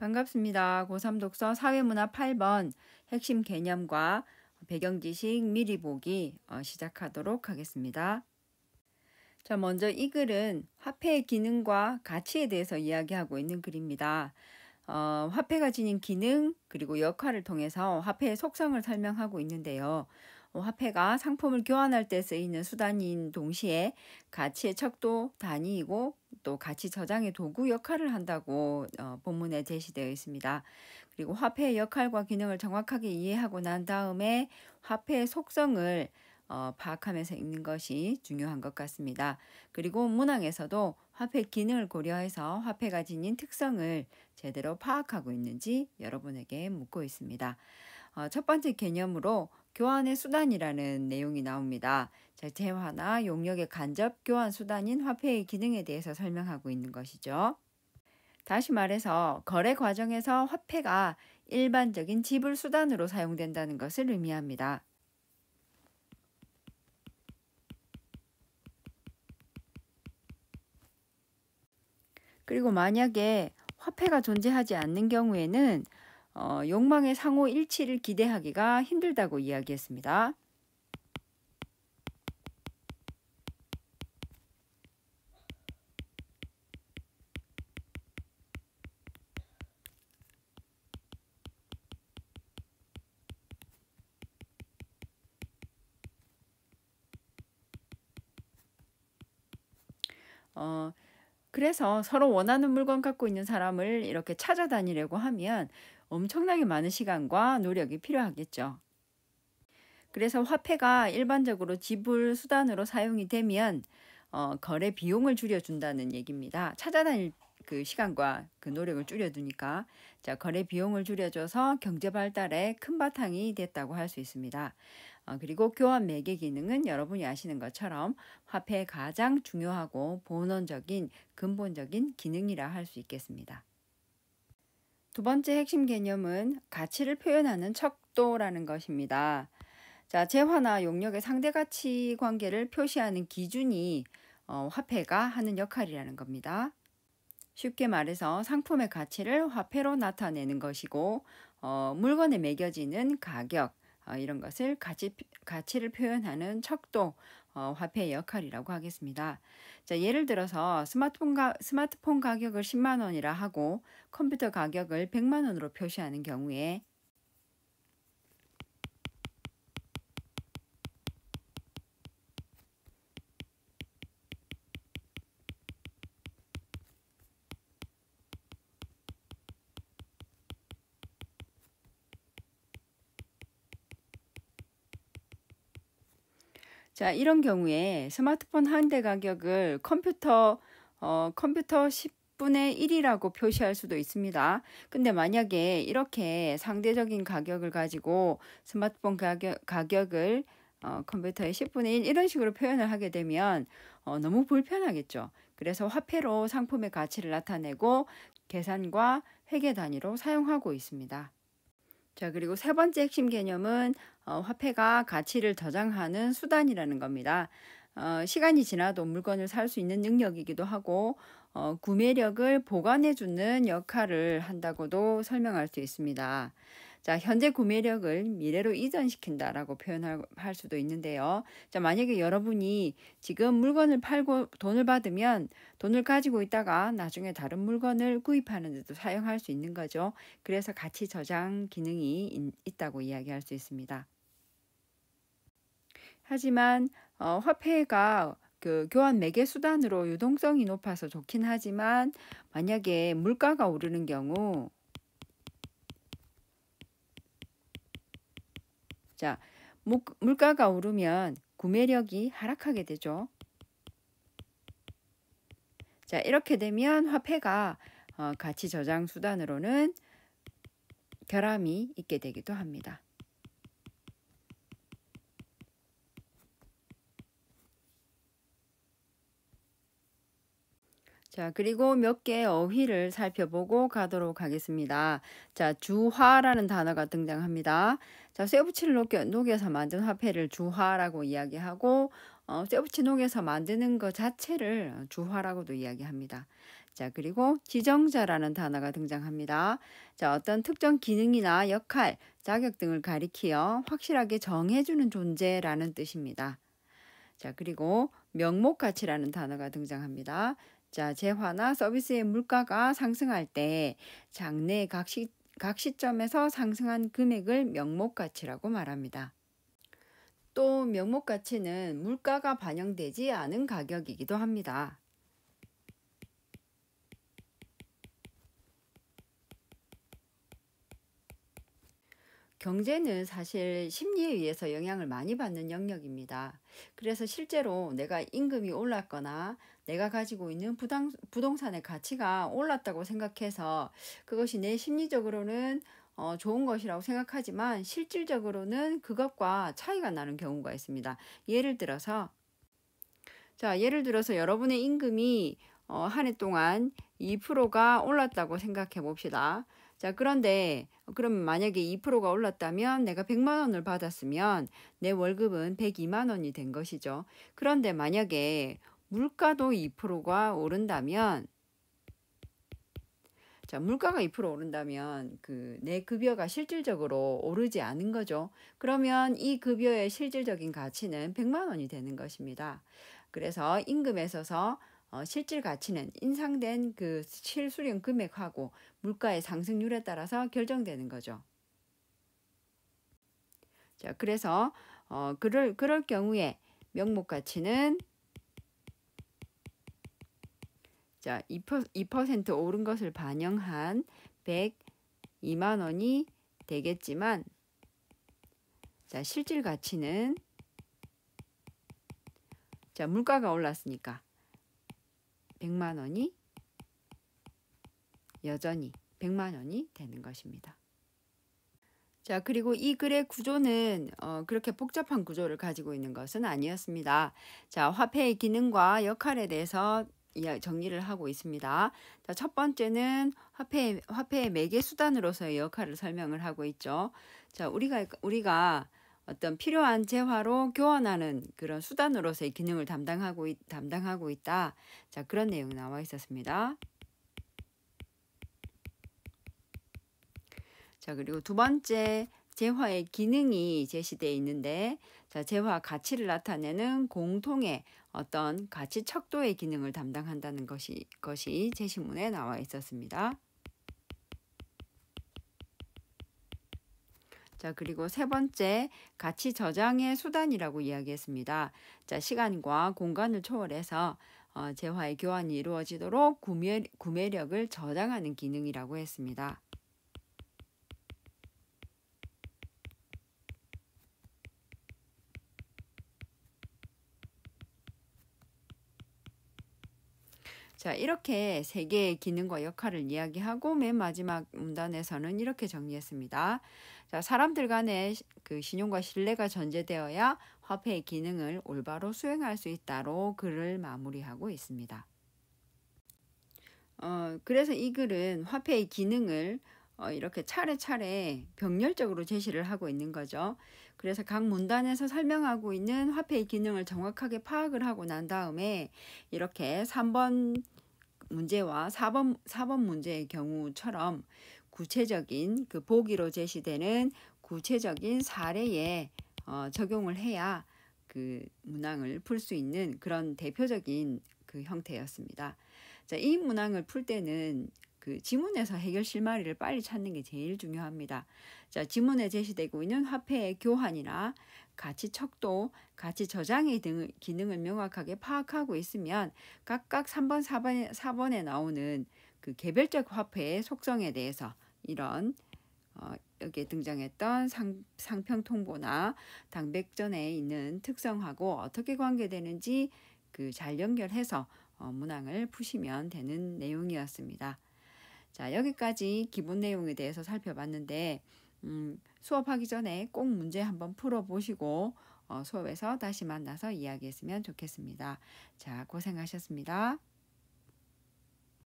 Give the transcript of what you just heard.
반갑습니다. 고3 독서 사회문화 8번 핵심 개념과 배경 지식 미리 보기 시작하도록 하겠습니다. 자, 먼저 이 글은 화폐의 기능과 가치에 대해서 이야기하고 있는 글입니다. 화폐가 지닌 기능 그리고 역할을 통해서 화폐의 속성을 설명하고 있는데요. 화폐가 상품을 교환할 때 쓰이는 수단인 동시에 가치의 척도 단위이고 또 가치 저장의 도구 역할을 한다고 본문에 제시되어 있습니다. 그리고 화폐의 역할과 기능을 정확하게 이해하고 난 다음에 화폐의 속성을 파악하면서 읽는 것이 중요한 것 같습니다. 그리고 문항에서도 화폐 기능을 고려해서 화폐가 지닌 특성을 제대로 파악하고 있는지 여러분에게 묻고 있습니다. 첫 번째 개념으로 교환의 수단이라는 내용이 나옵니다. 재화나 용역의 간접 교환 수단인 화폐의 기능에 대해서 설명하고 있는 것이죠. 다시 말해서 거래 과정에서 화폐가 일반적인 지불 수단으로 사용된다는 것을 의미합니다. 그리고 만약에 화폐가 존재하지 않는 경우에는 욕망의 상호 일치를 기대하기가 힘들다고 이야기했습니다. 그래서 서로 원하는 물건 갖고 있는 사람을 이렇게 찾아다니려고 하면 엄청나게 많은 시간과 노력이 필요하겠죠. 그래서 화폐가 일반적으로 지불 수단으로 사용이 되면 거래 비용을 줄여준다는 얘기입니다. 찾아다닐 그 시간과 그 노력을 줄여두니까 거래 비용을 줄여줘서 경제 발달에 큰 바탕이 됐다고 할 수 있습니다. 그리고 교환 매개 기능은 여러분이 아시는 것처럼 화폐의 가장 중요하고 본원적인 근본적인 기능이라 할 수 있겠습니다. 두 번째 핵심 개념은 가치를 표현하는 척도라는 것입니다. 재화나 용역의 상대가치 관계를 표시하는 기준이 화폐가 하는 역할이라는 겁니다. 쉽게 말해서 상품의 가치를 화폐로 나타내는 것이고 물건에 매겨지는 가격 이런 것을 가치를 표현하는 척도 화폐의 역할이라고 하겠습니다. 예를 들어서 스마트폰 가격을 10만 원이라 하고 컴퓨터 가격을 100만 원으로 표시하는 경우에 이런 경우에 스마트폰 한 대 가격을 컴퓨터 10분의 1이라고 표시할 수도 있습니다. 근데 만약에 이렇게 상대적인 가격을 가지고 스마트폰 가격을 컴퓨터의 10분의 1 이런 식으로 표현을 하게 되면 너무 불편하겠죠. 그래서 화폐로 상품의 가치를 나타내고 계산과 회계 단위로 사용하고 있습니다. 그리고 세 번째 핵심 개념은 화폐가 가치를 저장하는 수단이라는 겁니다. 시간이 지나도 물건을 살 수 있는 능력이기도 하고 구매력을 보관해주는 역할을 한다고도 설명할 수 있습니다. 현재 구매력을 미래로 이전시킨다라고 표현할 수도 있는데요. 만약에 여러분이 지금 물건을 팔고 돈을 받으면 돈을 가지고 있다가 나중에 다른 물건을 구입하는 데도 사용할 수 있는 거죠. 그래서 가치 저장 기능이 있다고 이야기할 수 있습니다. 하지만 화폐가 그 교환 매개 수단으로 유동성이 높아서 좋긴 하지만 만약에 물가가 오르는 경우 물가가 오르면 구매력이 하락하게 되죠. 이렇게 되면 화폐가 가치 저장 수단으로는 결함이 있게 되기도 합니다. 그리고 몇 개의 어휘를 살펴보고 가도록 하겠습니다. 주화라는 단어가 등장합니다. 쇠붙이를 녹여서 만든 화폐를 주화라고 이야기하고 쇠붙이 녹여서 만드는 것 자체를 주화라고도 이야기합니다. 자, 그리고 지정자라는 단어가 등장합니다. 자, 어떤 특정 기능이나 역할, 자격 등을 가리키어 확실하게 정해주는 존재라는 뜻입니다. 자, 그리고 명목가치라는 단어가 등장합니다. 자, 재화나 서비스의 물가가 상승할 때 장래 각 시점에서 상승한 금액을 명목가치라고 말합니다. 또 명목가치는 물가가 반영되지 않은 가격이기도 합니다. 경제는 사실 심리에 의해서 영향을 많이 받는 영역입니다. 그래서 실제로 내가 임금이 올랐거나 내가 가지고 있는 부동산의 가치가 올랐다고 생각해서 그것이 내 심리적으로는 좋은 것이라고 생각하지만 실질적으로는 그것과 차이가 나는 경우가 있습니다. 예를 들어서 여러분의 임금이 한 해 동안 2%가 올랐다고 생각해 봅시다. 자, 그런데 그럼 만약에 2%가 올랐다면 내가 100만 원을 받았으면 내 월급은 102만 원이 된 것이죠. 그런데 만약에 물가도 2%가 오른다면 자, 물가가 2% 오른다면 내 급여가 실질적으로 오르지 않은 거죠. 그러면 이 급여의 실질적인 가치는 100만 원이 되는 것입니다. 그래서 임금에 있어서 실질 가치는 인상된 그 실수령 금액하고 물가의 상승률에 따라서 결정되는 거죠. 자, 그래서 그럴 경우에 명목 가치는 자, 2% 오른 것을 반영한 102만 원이 되겠지만 자, 실질 가치는 자, 물가가 올랐으니까 100만 원이 여전히 100만 원이 되는 것입니다. 자, 그리고 이 글의 구조는 그렇게 복잡한 구조를 가지고 있는 것은 아니었습니다. 자, 화폐의 기능과 역할에 대해서 정리를 하고 있습니다. 자, 첫 번째는 화폐의 매개 수단으로서의 역할을 설명을 하고 있죠. 자, 우리가 어떤 필요한 재화로 교환하는 그런 수단으로서의 기능을 담당하고 있다. 자, 그런 내용이 나와 있었습니다. 자, 그리고 두 번째 재화의 기능이 제시되어 있는데 자, 재화 가치를 나타내는 공통의 어떤 가치 척도의 기능을 담당한다는 것이 제시문에 나와 있었습니다. 자, 그리고 세 번째 가치 저장의 수단이라고 이야기했습니다. 자, 시간과 공간을 초월해서 재화의 교환이 이루어지도록 구매력을 저장하는 기능이라고 했습니다. 자, 이렇게 세 개의 기능과 역할을 이야기하고 맨 마지막 문단에서는 이렇게 정리했습니다. 자, 사람들 간의 그 신용과 신뢰가 전제되어야 화폐의 기능을 올바로 수행할 수 있다로 글을 마무리하고 있습니다. 그래서 이 글은 화폐의 기능을 이렇게 차례차례 병렬적으로 제시를 하고 있는 거죠. 그래서 각 문단에서 설명하고 있는 화폐의 기능을 정확하게 파악을 하고 난 다음에 이렇게 3번 문제와 4번 문제의 경우처럼 구체적인 그 보기로 제시되는 구체적인 사례에 적용을 해야 그 문항을 풀 수 있는 그런 대표적인 그 형태였습니다. 자, 이 문항을 풀 때는 그 지문에서 해결 실마리를 빨리 찾는 게 제일 중요합니다. 자, 지문에 제시되고 있는 화폐의 교환이나 가치 척도, 가치 저장의 기능을 명확하게 파악하고 있으면 각각 3번, 4번에 나오는 그 개별적 화폐의 속성에 대해서 이런 여기에 등장했던 상평통보나 당백전에 있는 특성하고 어떻게 관계되는지 그 잘 연결해서 문항을 푸시면 되는 내용이었습니다. 자, 여기까지 기본 내용에 대해서 살펴봤는데 수업하기 전에 꼭 문제 한번 풀어보시고 수업에서 다시 만나서 이야기했으면 좋겠습니다. 자, 고생하셨습니다.